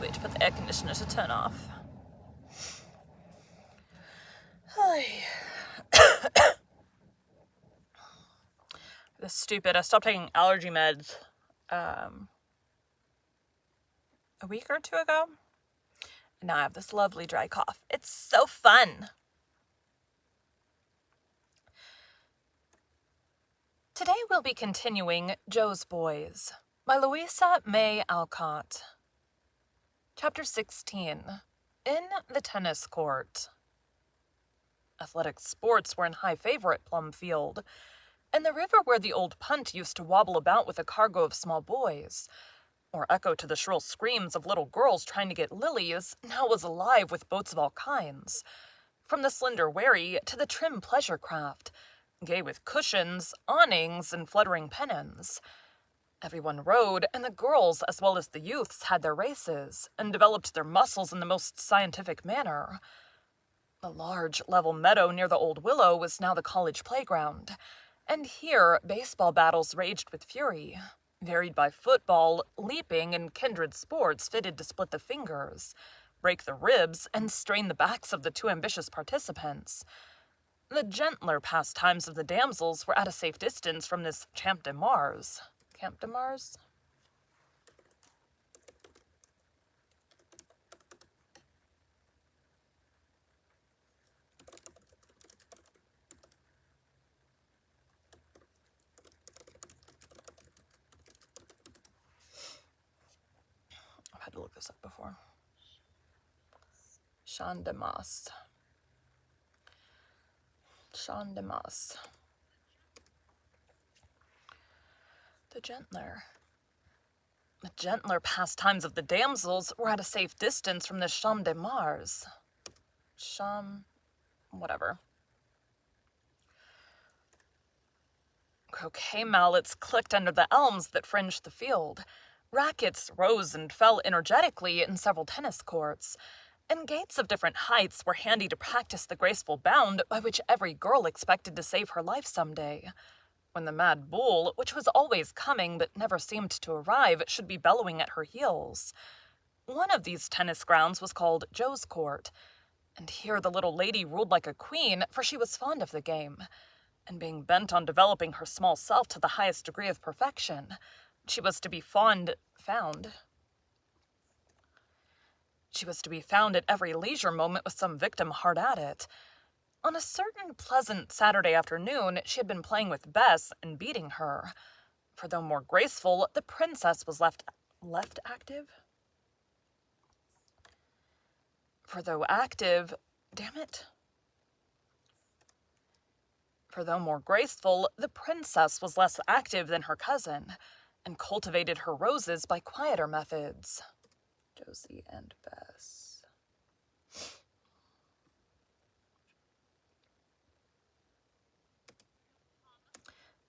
Wait for the air conditioner to turn off. This is stupid. I stopped taking allergy meds a week or two ago. And now I have this lovely dry cough. It's so fun. Today we'll be continuing Joe's Boys by Louisa May Alcott. Chapter 16. In the Tennis Court. Athletic sports were in high favor at Plum Field, and the river where the old punt used to wobble about with a cargo of small boys, or echo to the shrill screams of little girls trying to get lilies, now was alive with boats of all kinds, from the slender wherry to the trim pleasure craft, gay with cushions, awnings, and fluttering pennons. Everyone rode, and the girls as well as the youths had their races, and developed their muscles in the most scientific manner. The large, level meadow near the old willow was now the college playground, and here baseball battles raged with fury, varied by football, leaping, and kindred sports fitted to split the fingers, break the ribs, and strain the backs of the too ambitious participants. The gentler pastimes of the damsels were at a safe distance from this Champ de Mars. Camp de Mars? I've had to look this up before. Champ de Mars. Champ de Mars. The gentler pastimes of the damsels were at a safe distance from the Champ de Mars. Whatever. Croquet mallets clicked under the elms that fringed the field. Rackets rose and fell energetically in several tennis courts, and gates of different heights were handy to practice the graceful bound by which every girl expected to save her life someday, when the mad bull, which was always coming but never seemed to arrive, should be bellowing at her heels. One of these tennis grounds was called Joe's Court, and here the little lady ruled like a queen, for she was fond of the game, and being bent on developing her small self to the highest degree of perfection, she was to be found at every leisure moment with some victim hard at it. On a certain pleasant Saturday afternoon, she had been playing with Bess and beating her, for though more graceful, the princess was left active? For though more graceful, the princess was less active than her cousin, and cultivated her roses by quieter methods. Josie and Bess.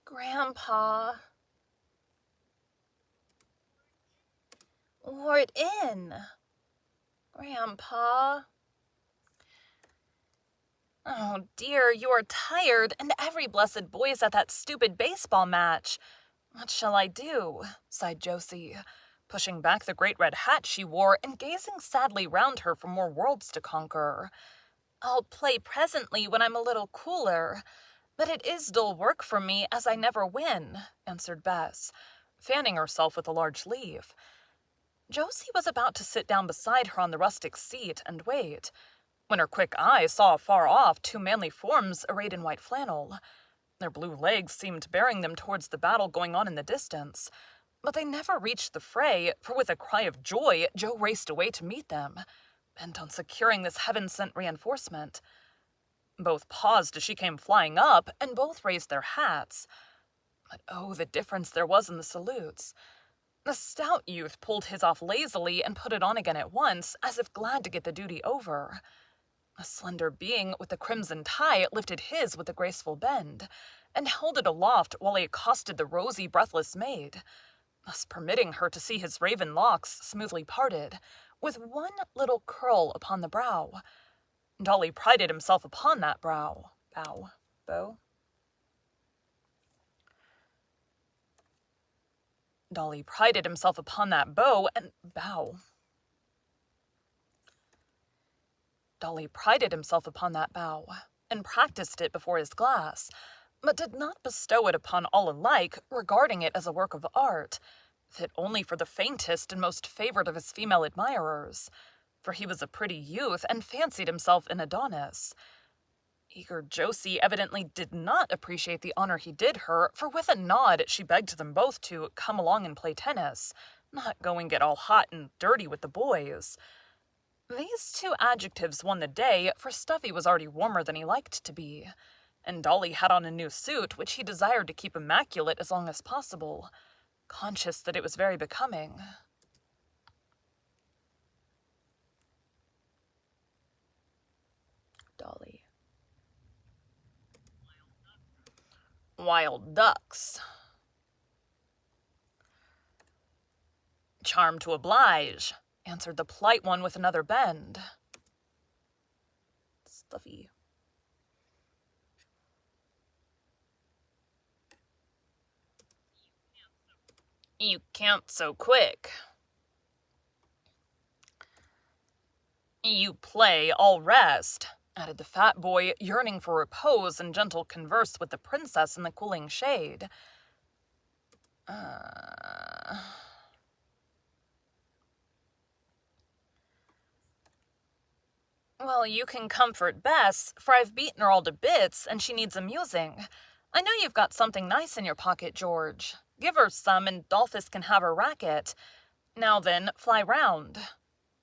Grandpa. Ward in. Grandpa. Oh dear, you are tired, and every blessed boy is at that stupid baseball match. What shall I do? Sighed Josie, pushing back the great red hat she wore and gazing sadly round her for more worlds to conquer. I'll play presently when I'm a little cooler, but it is dull work for me, as I never win, answered Bess, fanning herself with a large leaf. Josie was about to sit down beside her on the rustic seat and wait, when her quick eye saw afar off two manly forms arrayed in white flannel. Their blue legs seemed bearing them towards the battle going on in the distance, but they never reached the fray, for with a cry of joy, Joe raced away to meet them, bent on securing this heaven-sent reinforcement. Both paused as she came flying up, and both raised their hats. But oh, the difference there was in the salutes. The stout youth pulled his off lazily and put it on again at once, as if glad to get the duty over. A slender being with the crimson tie lifted his with a graceful bend, and held it aloft while he accosted the rosy, breathless maid, thus permitting her to see his raven locks smoothly parted, with one little curl upon the brow. Dolly prided himself upon that bow. Dolly prided himself upon that bow and bow. Dolly prided himself upon that bow, and practiced it before his glass, but did not bestow it upon all alike, regarding it as a work of art, fit only for the faintest and most favored of his female admirers, for he was a pretty youth and fancied himself an Adonis. Eager Josie evidently did not appreciate the honor he did her, for with a nod she begged them both to come along and play tennis, not go and get all hot and dirty with the boys. These two adjectives won the day, for Stuffy was already warmer than he liked to be, and Dolly had on a new suit which he desired to keep immaculate as long as possible, conscious that it was very becoming. Dolly. Wild ducks. Charmed to oblige, answered the polite one with another bend. Stuffy. You can't so quick. You play, I'll rest, added the fat boy, yearning for repose and gentle converse with the princess in the cooling shade. Well, you can comfort Bess, for I've beaten her all to bits, and she needs amusing. I know you've got something nice in your pocket, George. Give her some, and Dolphus can have her racket. Now then, fly round.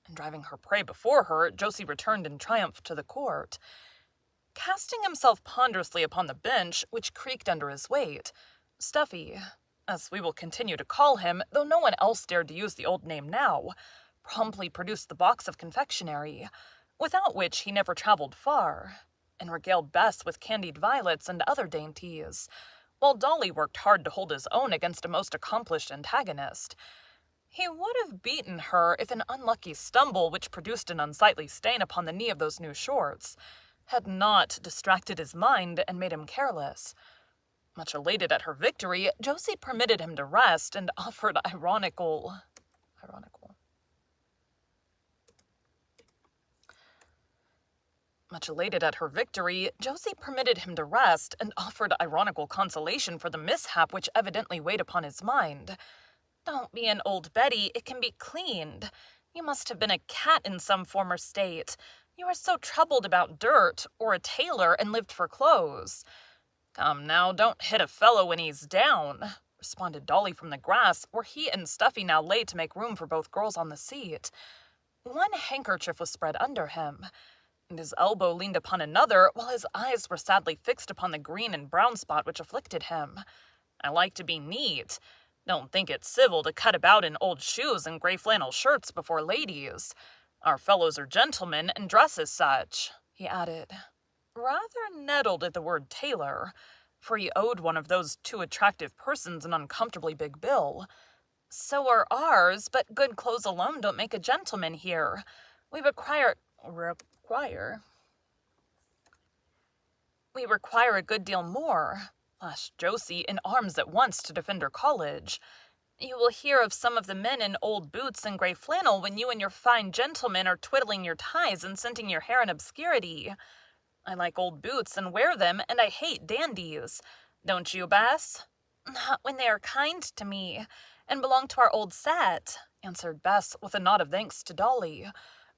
And driving her prey before her, Josie returned in triumph to the court. Casting himself ponderously upon the bench, which creaked under his weight, Stuffy, as we will continue to call him, though no one else dared to use the old name now, promptly produced the box of confectionery, without which he never traveled far, and regaled Bess with candied violets and other dainties, while Dolly worked hard to hold his own against a most accomplished antagonist. He would have beaten her if an unlucky stumble, which produced an unsightly stain upon the knee of those new shorts, had not distracted his mind and made him careless. Much elated at her victory, Josie permitted him to rest and offered Much elated at her victory, Josie permitted him to rest and offered ironical consolation for the mishap which evidently weighed upon his mind. Don't be an old Betty, it can be cleaned. You must have been a cat in some former state. You are so troubled about dirt, or a tailor, and lived for clothes. Come now, don't hit a fellow when he's down, responded Dolly from the grass, where he and Stuffy now lay to make room for both girls on the seat. One handkerchief was spread under him, and his elbow leaned upon another, while his eyes were sadly fixed upon the green and brown spot which afflicted him. I like to be neat. Don't think it civil to cut about in old shoes and gray flannel shirts before ladies. Our fellows are gentlemen and dress as such, he added, rather nettled at the word tailor, for he owed one of those two attractive persons an uncomfortably big bill. So are ours, but good clothes alone don't make a gentleman here. We require a good deal more, flashed Josie, in arms at once to defend her college. You will hear of some of the men in old boots and gray flannel when you and your fine gentlemen are twiddling your ties and scenting your hair in obscurity. I like old boots and wear them, and I hate dandies. Don't you, Bess? Not when they are kind to me, and belong to our old set, answered Bess with a nod of thanks to Dolly,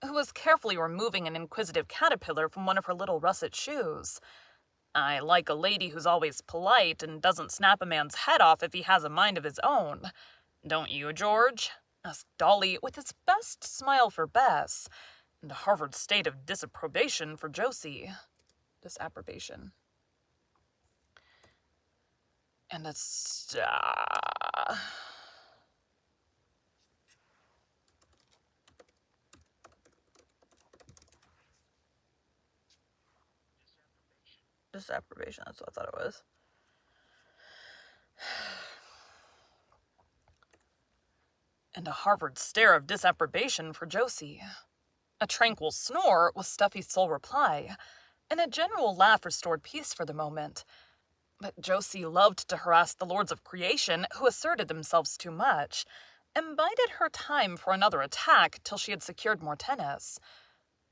who was carefully removing an inquisitive caterpillar from one of her little russet shoes. I like a lady who's always polite and doesn't snap a man's head off if he has a mind of his own. Don't you, George? Asked Dolly with his best smile for Bess, and a Harvard state of disapprobation for Josie. Disapprobation. And disapprobation, that's what I thought it was. And a Harvard stare of disapprobation for Josie. A tranquil snore was Stuffy's sole reply, and a general laugh restored peace for the moment. But Josie loved to harass the lords of creation who asserted themselves too much, and bided her time for another attack till she had secured more tennis.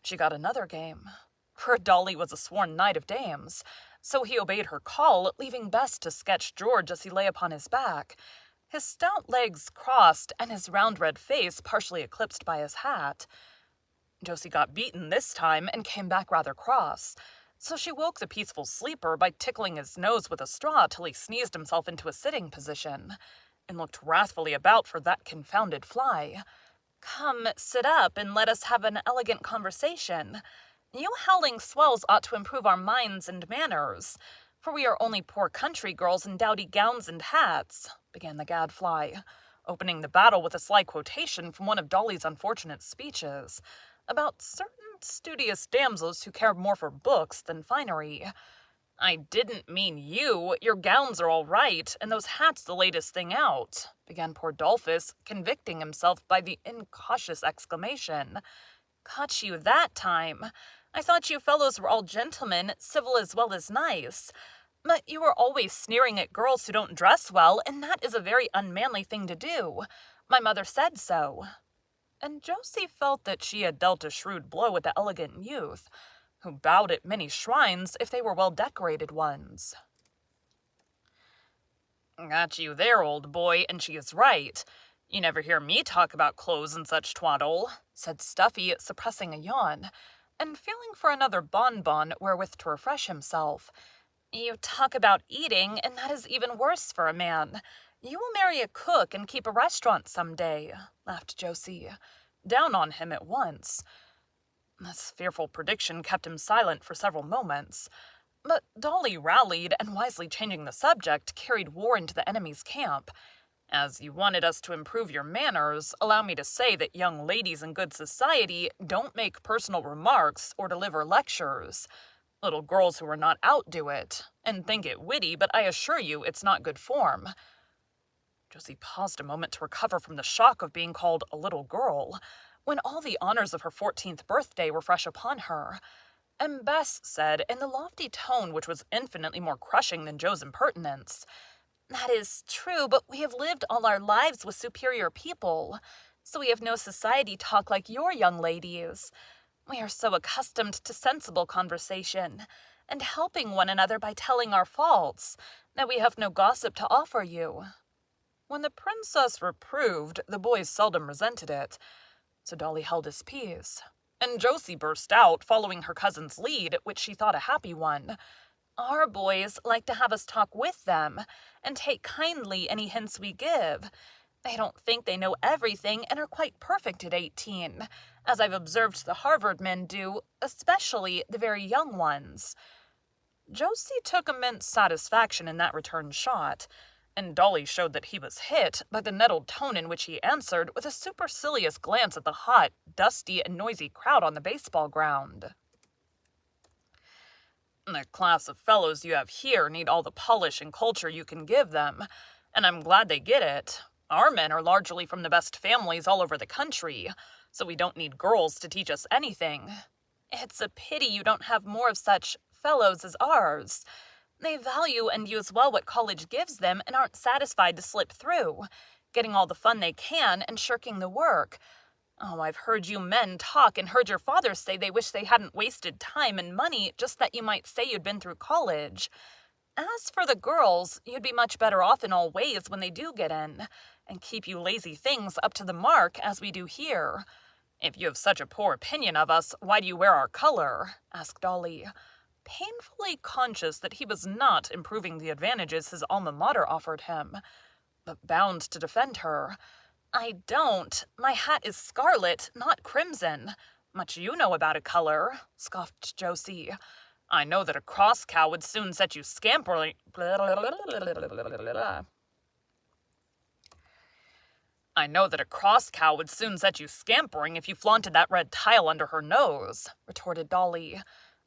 She got another game. For Dolly was a sworn knight of dames, so he obeyed her call, leaving Bess to sketch George as he lay upon his back, his stout legs crossed and his round red face partially eclipsed by his hat. Josie got beaten this time and came back rather cross, so she woke the peaceful sleeper by tickling his nose with a straw till he sneezed himself into a sitting position, and looked wrathfully about for that confounded fly. "Come, sit up, and let us have an elegant conversation. You howling swells ought to improve our minds and manners, for we are only poor country girls in dowdy gowns and hats," began the gadfly, opening the battle with a sly quotation from one of Dolly's unfortunate speeches, about certain studious damsels who cared more for books than finery. "I didn't mean you. Your gowns are all right, and those hats the latest thing out," began poor Dolphus, convicting himself by the incautious exclamation. "Caught you that time. I thought you fellows were all gentlemen, civil as well as nice. But you are always sneering at girls who don't dress well, and that is a very unmanly thing to do. My mother said so." And Josie felt that she had dealt a shrewd blow at the elegant youth, who bowed at many shrines if they were well-decorated ones. "Got you there, old boy, and she is right. You never hear me talk about clothes and such twaddle," said Stuffy, suppressing a yawn, and feeling for another bonbon wherewith to refresh himself. "You talk about eating, and that is even worse for a man. You will marry a cook and keep a restaurant some day," laughed Josie, down on him at once. This fearful prediction kept him silent for several moments, but Dolly rallied and, wisely changing the subject, carried war into the enemy's camp. "As you wanted us to improve your manners, allow me to say that young ladies in good society don't make personal remarks or deliver lectures. Little girls who are not out do it, and think it witty, but I assure you it's not good form." Josie paused a moment to recover from the shock of being called a little girl, when all the honors of her 14th birthday were fresh upon her, and Bess said, in the lofty tone which was infinitely more crushing than Joe's impertinence, "That is true, but we have lived all our lives with superior people, so we have no society talk like your young ladies. We are so accustomed to sensible conversation, and helping one another by telling our faults, that we have no gossip to offer you." When the princess reproved, the boys seldom resented it, so Dolly held his peace, and Josie burst out, following her cousin's lead, which she thought a happy one. "Our boys like to have us talk with them, and take kindly any hints we give. They don't think they know everything and are quite perfect at 18, as I've observed the Harvard men do, especially the very young ones." Josie took immense satisfaction in that return shot, and Dolly showed that he was hit by the nettled tone in which he answered, with a supercilious glance at the hot, dusty, and noisy crowd on the baseball ground. "The class of fellows you have here need all the polish and culture you can give them, and I'm glad they get it. Our men are largely from the best families all over the country, so we don't need girls to teach us anything. It's a pity you don't have more of such fellows as ours. They value and use well what college gives them and aren't satisfied to slip through, getting all the fun they can and shirking the work. Oh, I've heard you men talk and heard your father say they wish they hadn't wasted time and money just that you might say you'd been through college. As for the girls, you'd be much better off in all ways when they do get in, and keep you lazy things up to the mark as we do here." "If you have such a poor opinion of us, why do you wear our color?" asked Dolly, painfully conscious that he was not improving the advantages his alma mater offered him, but bound to defend her. "I don't. My hat is scarlet, not crimson. Much you know about a color," scoffed Josie. "I know that a cross cow would soon set you scampering. I know that a cross cow would soon set you scampering if you flaunted that red tile under her nose," retorted Dolly.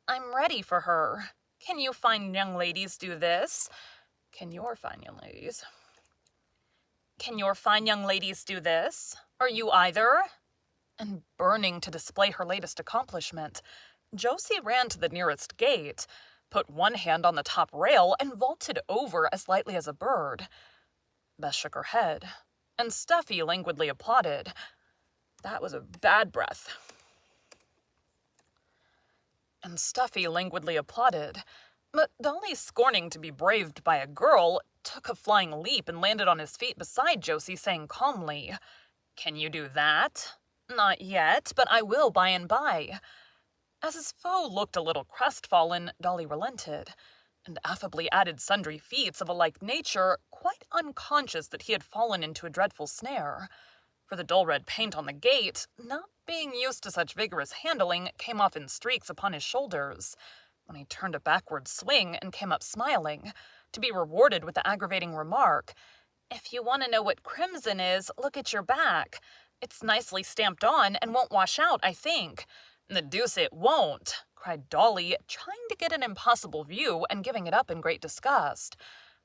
"I'm ready for her. Can you fine young ladies do this? Can your fine young ladies do this? Are you either?" And burning to display her latest accomplishment, Josie ran to the nearest gate, put one hand on the top rail, and vaulted over as lightly as a bird. Bess shook her head, and Stuffy languidly applauded. That was a bad breath. And Stuffy languidly applauded. But Dolly, scorning to be braved by a girl, took a flying leap and landed on his feet beside Josie, saying calmly, "Can you do that?" "Not yet, but I will by and by." As his foe looked a little crestfallen, Dolly relented, and affably added sundry feats of a like nature, quite unconscious that he had fallen into a dreadful snare. For the dull red paint on the gate, not being used to such vigorous handling, came off in streaks upon his shoulders, when he turned a backward swing and came up smiling, to be rewarded with the aggravating remark, "If you want to know what crimson is, look at your back. It's nicely stamped on and won't wash out, I think." "The deuce it won't," cried Dolly, trying to get an impossible view and giving it up in great disgust.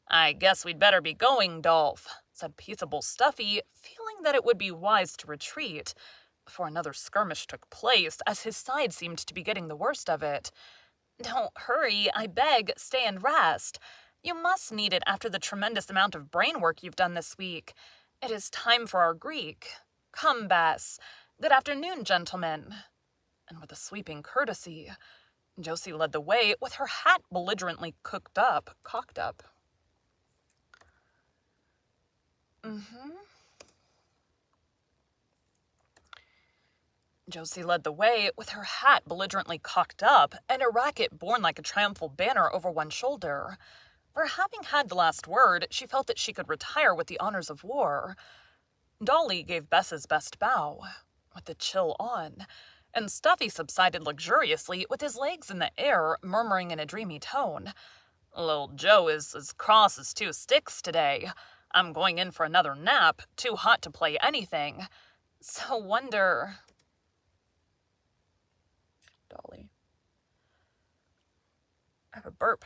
"I guess we'd better be going, Dolph," said peaceable Stuffy, feeling that it would be wise to retreat, before another skirmish took place, as his side seemed to be getting the worst of it. "Don't hurry, I beg, stay and rest. You must need it after the tremendous amount of brain work you've done this week. It is time for our Greek. Come, Bess. Good afternoon, gentlemen." And with a sweeping courtesy, Josie led the way with her hat belligerently cocked up. Josie led the way with her hat belligerently cocked up and a racket borne like a triumphal banner over one shoulder. For having had the last word, she felt that she could retire with the honors of war. Dolly gave Bess's best bow, with the chill on, and Stuffy subsided luxuriously with his legs in the air, murmuring in a dreamy tone, "Little Joe is as cross as two sticks today. I'm going in for another nap, too hot to play anything. So wonder..." Dolly. I have a burp.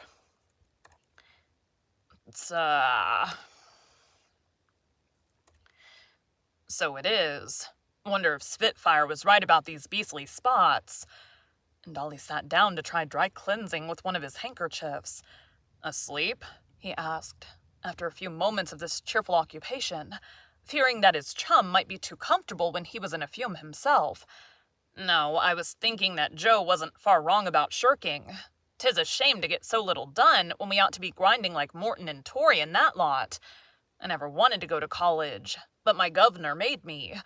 So it is. Wonder if Spitfire was right about these beastly spots. And Dolly sat down to try dry cleansing with one of his handkerchiefs. "Asleep?" he asked, after a few moments of this cheerful occupation, fearing that his chum might be too comfortable when he was in a fume himself. "No, I was thinking that Joe wasn't far wrong about shirking. 'Tis a shame to get so little done when we ought to be grinding like Morton and Torrey and that lot. I never wanted to go to college, but my governor made me.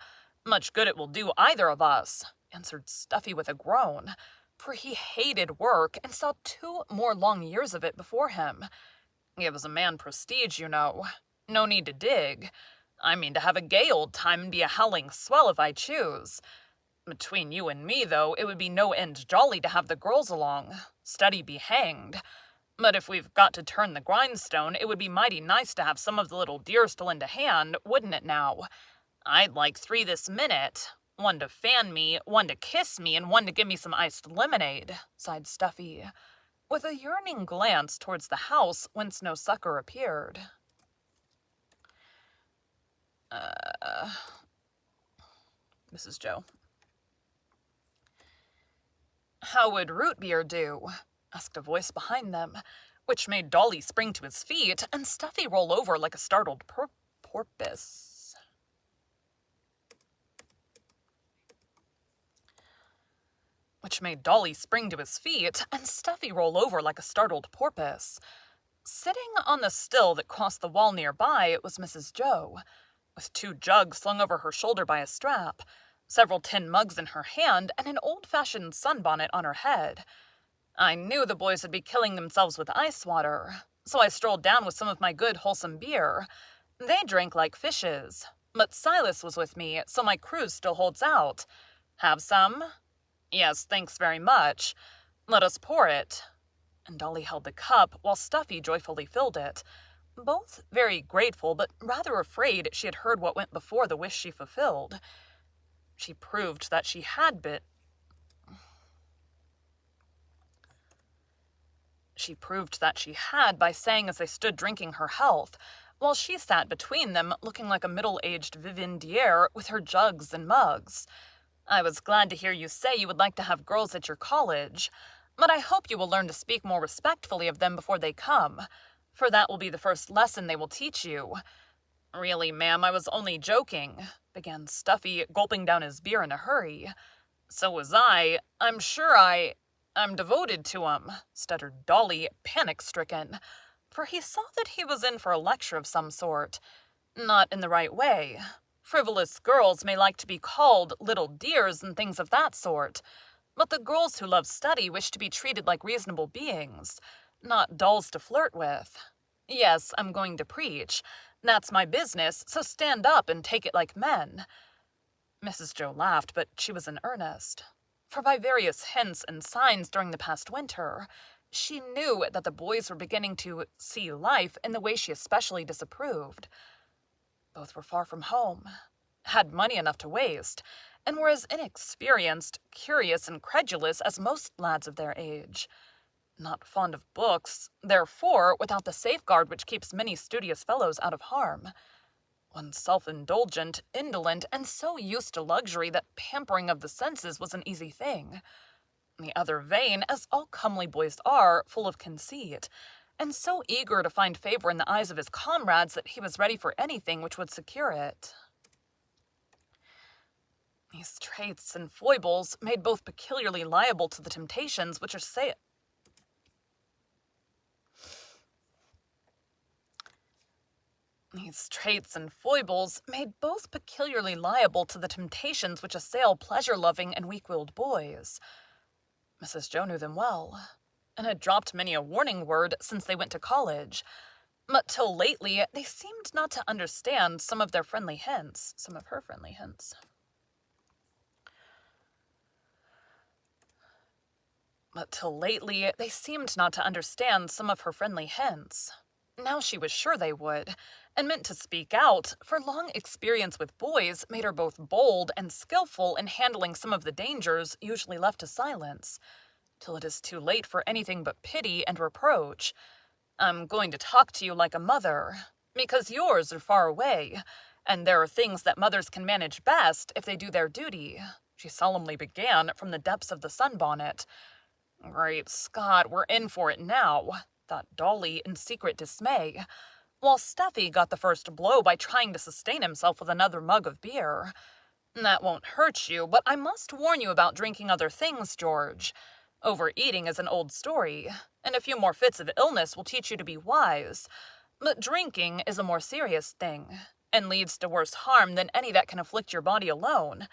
Much good it will do either of us," answered Stuffy with a groan, for he hated work and saw 2 more long years of it before him. "Gives a man prestige, you know. No need to dig. I mean to have a gay old time and be a howling swell if I choose. Between you and me, though, it would be no end jolly to have the girls along. Study be hanged. But if we've got to turn the grindstone, it would be mighty nice to have some of the little dears to lend a hand, wouldn't it now? I'd like 3 this minute. One to fan me, one to kiss me, and one to give me some iced lemonade," sighed Stuffy, with a yearning glance towards the house whence no succor appeared. Mrs. Joe. "How would root beer do?" asked a voice behind them, which made Dolly spring to his feet and Stuffy roll over like a startled porpoise. Sitting on the still that crossed the wall nearby was Mrs. Joe, with 2 jugs slung over her shoulder by a strap, several tin mugs in her hand, and an old-fashioned sunbonnet on her head. I knew the boys would be killing themselves with ice water, so I strolled down with some of my good wholesome beer. They drank like fishes, but Silas was with me, so my cruise still holds out. Have some? Yes, thanks very much. Let us pour it. And Dolly held the cup while Stuffy joyfully filled it, both very grateful but rather afraid she had heard what went before the wish she fulfilled. She proved that she had by saying as they stood drinking her health, while she sat between them looking like a middle-aged Vivandière with her jugs and mugs. "I was glad to hear you say you would like to have girls at your college, but I hope you will learn to speak more respectfully of them before they come, for that will be the first lesson they will teach you." "Really, ma'am, I was only joking," began Stuffy, gulping down his beer in a hurry. "So was I. I'm sure I'm devoted to him, stuttered Dolly, panic-stricken, for he saw that he was in for a lecture of some sort. Not in the right way. Frivolous girls may like to be called little dears and things of that sort, but the girls who love study wish to be treated like reasonable beings, not dolls to flirt with. Yes, I'm going to preach. That's my business, so stand up and take it like men. Mrs. Joe laughed, but she was in earnest. For by various hints and signs during the past winter, she knew that the boys were beginning to see life in the way she especially disapproved. Both were far from home, had money enough to waste, and were as inexperienced, curious, and credulous as most lads of their age. Not fond of books, therefore without the safeguard which keeps many studious fellows out of harm. One self-indulgent, indolent, and so used to luxury that pampering of the senses was an easy thing. The other vain, as all comely boys are, full of conceit, and so eager to find favor in the eyes of his comrades that he was ready for anything which would secure it. These traits and foibles made both peculiarly liable to the temptations which assail pleasure-loving and weak-willed boys. Mrs. Joe knew them well, and had dropped many a warning word since they went to college, but till lately they seemed not to understand some of her friendly hints. Now she was sure they would, and meant to speak out, for long experience with boys made her both bold and skillful in handling some of the dangers usually left to silence, till it is too late for anything but pity and reproach. I'm going to talk to you like a mother, because yours are far away, and there are things that mothers can manage best if they do their duty, she solemnly began from the depths of the sunbonnet. Great Scott, we're in for it now, thought Dolly in secret dismay, while Stuffy got the first blow by trying to sustain himself with another mug of beer. That won't hurt you, but I must warn you about drinking other things, George. Overeating is an old story, and a few more fits of illness will teach you to be wise. But drinking is a more serious thing, and leads to worse harm than any that can afflict your body alone.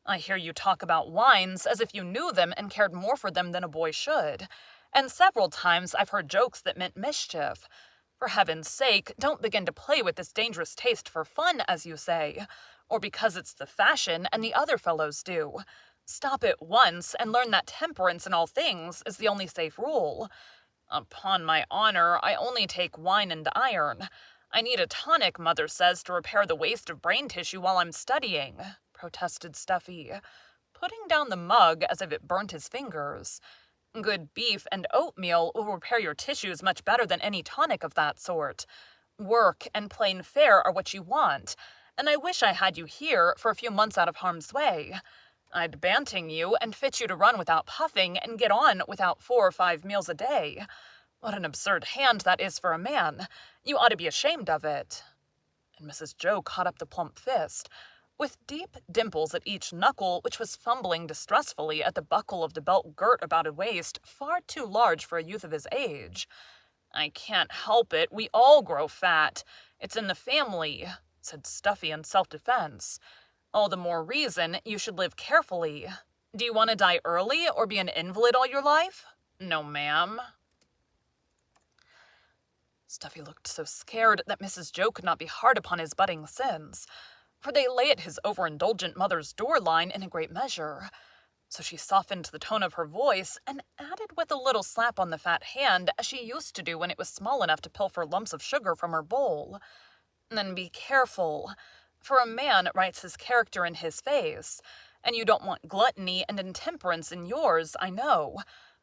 I hear you talk about wines as if you knew them and cared more for them than a boy should, and several times I've heard jokes that meant mischief. For heaven's sake, don't begin to play with this dangerous taste for fun, as you say, or because it's the fashion and the other fellows do. Stop at once and learn that temperance in all things is the only safe rule. Upon my honor, I only take wine and iron. I need a tonic, Mother says, to repair the waste of brain tissue while I'm studying, protested Stuffy, putting down the mug as if it burnt his fingers. Good beef and oatmeal will repair your tissues much better than any tonic of that sort. Work and plain fare are what you want, and I wish I had you here for a few months out of harm's way. I'd banting you and fit you to run without puffing and get on without 4 or 5 meals a day. What an absurd hand that is for a man. You ought to be ashamed of it. And Mrs. Joe caught up the plump fist, with deep dimples at each knuckle, which was fumbling distressfully at the buckle of the belt girt about a waist far too large for a youth of his age. I can't help it. We all grow fat. It's in the family, said Stuffy in self-defense. All the more reason you should live carefully. Do you want to die early or be an invalid all your life? No, ma'am. Stuffy looked so scared that Mrs. Joe could not be hard upon his budding sins, for they lay at his overindulgent mother's door-line in a great measure. So she softened the tone of her voice and added with a little slap on the fat hand, as she used to do when it was small enough to pilfer lumps of sugar from her bowl. Then be careful, for a man writes his character in his face, and you don't want gluttony and intemperance in yours, I know.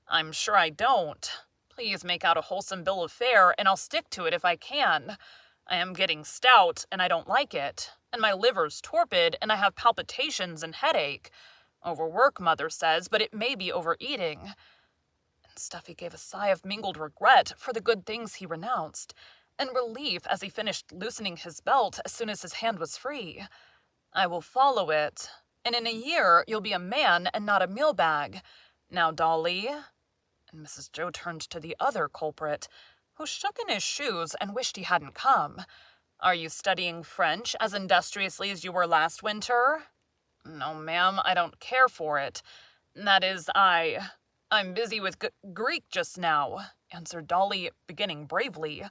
I'm sure I don't. Please make out a wholesome bill of fare, and I'll stick to it if I can. I am getting stout, and I don't like it, and my liver's torpid, and I have palpitations and headache. Overwork, Mother says, but it may be overeating. And Stuffy gave a sigh of mingled regret for the good things he renounced, and relief as he finished loosening his belt as soon as his hand was free. I will follow it, and in a year you'll be a man and not a meal bag. Now, Dolly, and Mrs. Joe turned to the other culprit, who shook in his shoes and wished he hadn't come. "Are you studying French as industriously as you were last winter?" "No, ma'am, I don't care for it. That is, I'm busy with Greek just now," answered Dolly, beginning bravely,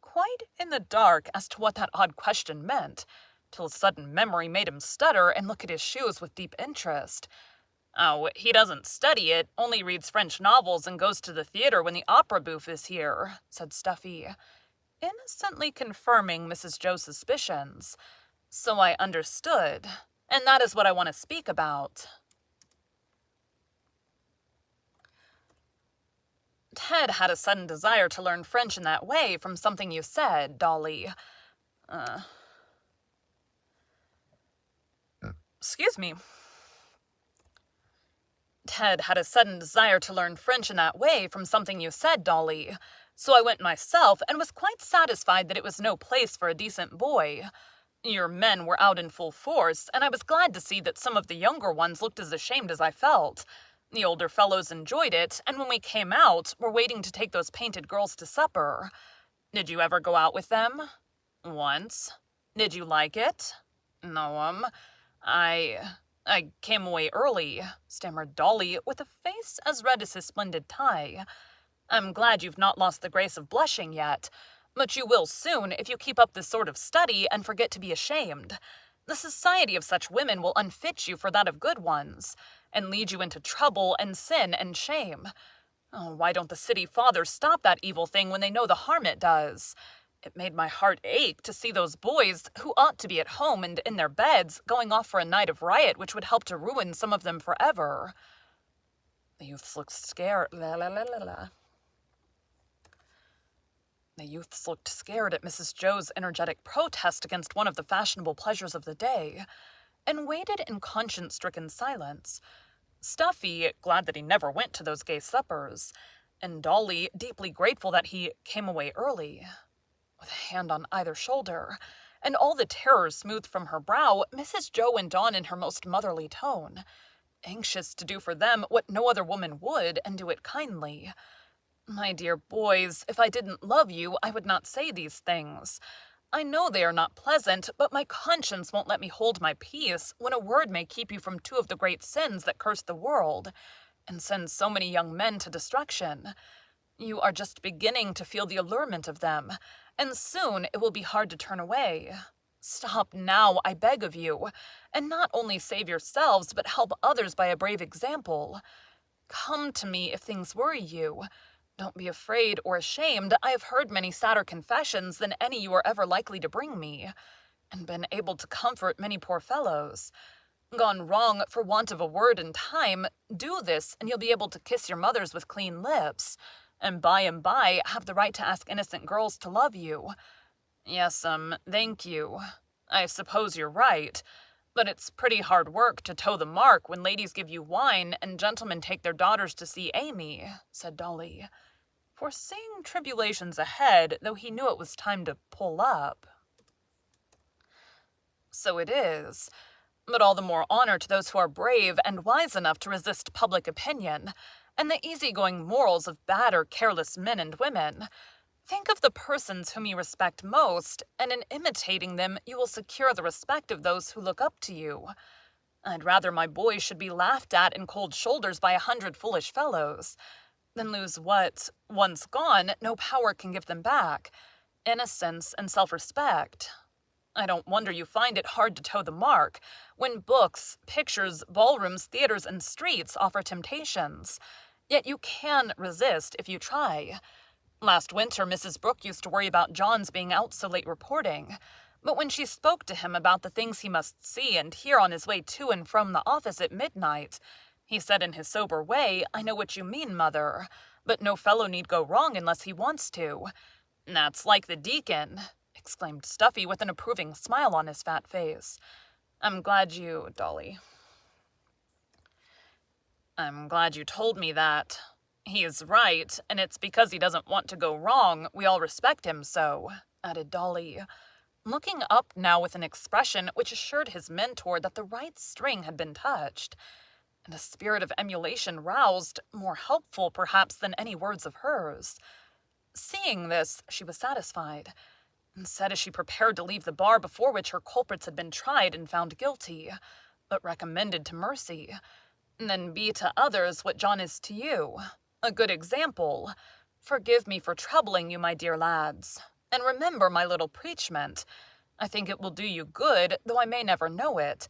quite in the dark as to what that odd question meant, till a sudden memory made him stutter and look at his shoes with deep interest. "Oh, he doesn't study it, only reads French novels and goes to the theater when the opera bouffe is here," said Stuffy, innocently confirming Mrs. Joe's suspicions. "So I understood, and that is what I want to speak about." Ted had a sudden desire to learn French in that way from something you said, Dolly. Excuse me. Ted had a sudden desire to learn French in that way from something you said, Dolly. So I went myself and was quite satisfied that it was no place for a decent boy. Your men were out in full force, and I was glad to see that some of the younger ones looked as ashamed as I felt. The older fellows enjoyed it, and when we came out, were waiting to take those painted girls to supper. Did you ever go out with them? Once. Did you like it? No, I came away early, stammered Dolly, with a face as red as his splendid tie. I'm glad you've not lost the grace of blushing yet, but you will soon if you keep up this sort of study and forget to be ashamed. The society of such women will unfit you for that of good ones, and lead you into trouble and sin and shame. Oh, why don't the city fathers stop that evil thing when they know the harm it does? It made my heart ache to see those boys, who ought to be at home and in their beds, going off for a night of riot which would help to ruin some of them forever. The youths looked scared. The youths looked scared at Mrs. Joe's energetic protest against one of the fashionable pleasures of the day, and waited in conscience-stricken silence. Stuffy, glad that he never went to those gay suppers, and Dolly, deeply grateful that he came away early. With a hand on either shoulder, and all the terror smoothed from her brow, Mrs. Joe went on in her most motherly tone, anxious to do for them what no other woman would, and do it kindly. My dear boys, if I didn't love you, I would not say these things. I know they are not pleasant, but my conscience won't let me hold my peace when a word may keep you from two of the great sins that curse the world, and send so many young men to destruction. You are just beginning to feel the allurement of them, and soon it will be hard to turn away. Stop now, I beg of you, and not only save yourselves, but help others by a brave example. Come to me if things worry you. Don't be afraid or ashamed. I have heard many sadder confessions than any you are ever likely to bring me, and been able to comfort many poor fellows. Gone wrong for want of a word in time, do this, and you'll be able to kiss your mothers with clean lips, and by have the right to ask innocent girls to love you. Yes, thank you. I suppose you're right, but it's pretty hard work to toe the mark when ladies give you wine and gentlemen take their daughters to see Amy, said Dolly, foreseeing tribulations ahead, though he knew it was time to pull up. So it is, but all the more honor to those who are brave and wise enough to resist public opinion, and the easygoing morals of bad or careless men and women. Think of the persons whom you respect most, and in imitating them you will secure the respect of those who look up to you. I'd rather my boys should be laughed at in cold shoulders by 100 foolish fellows, than lose what, once gone, no power can give them back, innocence and self-respect. I don't wonder you find it hard to toe the mark, when books, pictures, ballrooms, theaters, and streets offer temptations. Yet you can resist if you try. Last winter, Mrs. Brooke used to worry about John's being out so late reporting, but when she spoke to him about the things he must see and hear on his way to and from the office at midnight, he said in his sober way, "I know what you mean, Mother, but no fellow need go wrong unless he wants to." "That's like the deacon," exclaimed Stuffy with an approving smile on his fat face. I'm glad you told me that. He is right, and it's because he doesn't want to go wrong we all respect him so, added Dolly, looking up now with an expression which assured his mentor that the right string had been touched. and a spirit of emulation roused, more helpful perhaps than any words of hers. Seeing this, she was satisfied, and said as she prepared to leave the bar before which her culprits had been tried and found guilty, but recommended to mercy, "Then be to others what John is to you, a good example. Forgive me for troubling you, my dear lads, and remember my little preachment. I think it will do you good, though I may never know it.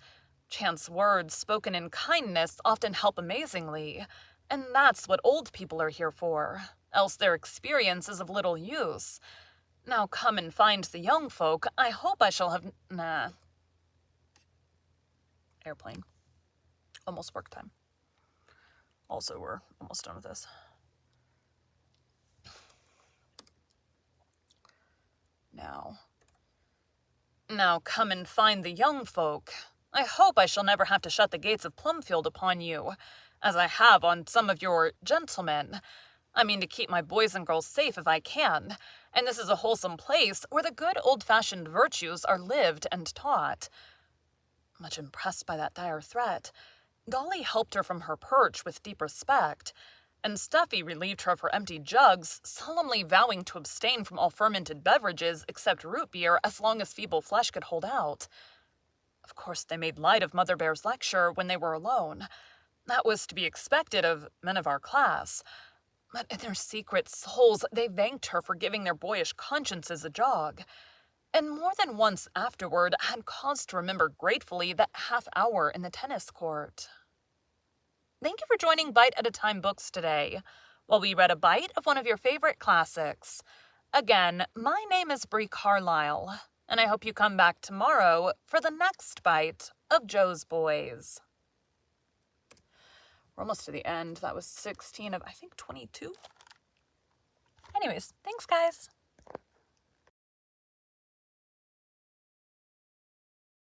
Chance words spoken in kindness often help amazingly, and that's what old people are here for, else their experience is of little use. Now come and find the young folk. I hope I shall have... Airplane. Almost work time. Also, we're almost done with this. Now come and find the young folk. I hope I shall never have to shut the gates of Plumfield upon you, as I have on some of your gentlemen. I mean to keep my boys and girls safe if I can, and this is a wholesome place where the good old-fashioned virtues are lived and taught." Much impressed by that dire threat, Dolly helped her from her perch with deep respect, and Stuffy relieved her of her empty jugs, solemnly vowing to abstain from all fermented beverages except root beer as long as feeble flesh could hold out. Of course, they made light of Mother Bear's lecture when they were alone. That was to be expected of men of our class. But in their secret souls, they thanked her for giving their boyish consciences a jog, and more than once afterward had cause to remember gratefully that half hour in the tennis court. Thank you for joining Bite at a Time Books today, while we read a bite of one of your favorite classics. Again, my name is Bree Carlile, and I hope you come back tomorrow for the next bite of Joe's Boys. We're almost to the end. That was 16 of, I think, 22. Anyways, thanks, guys.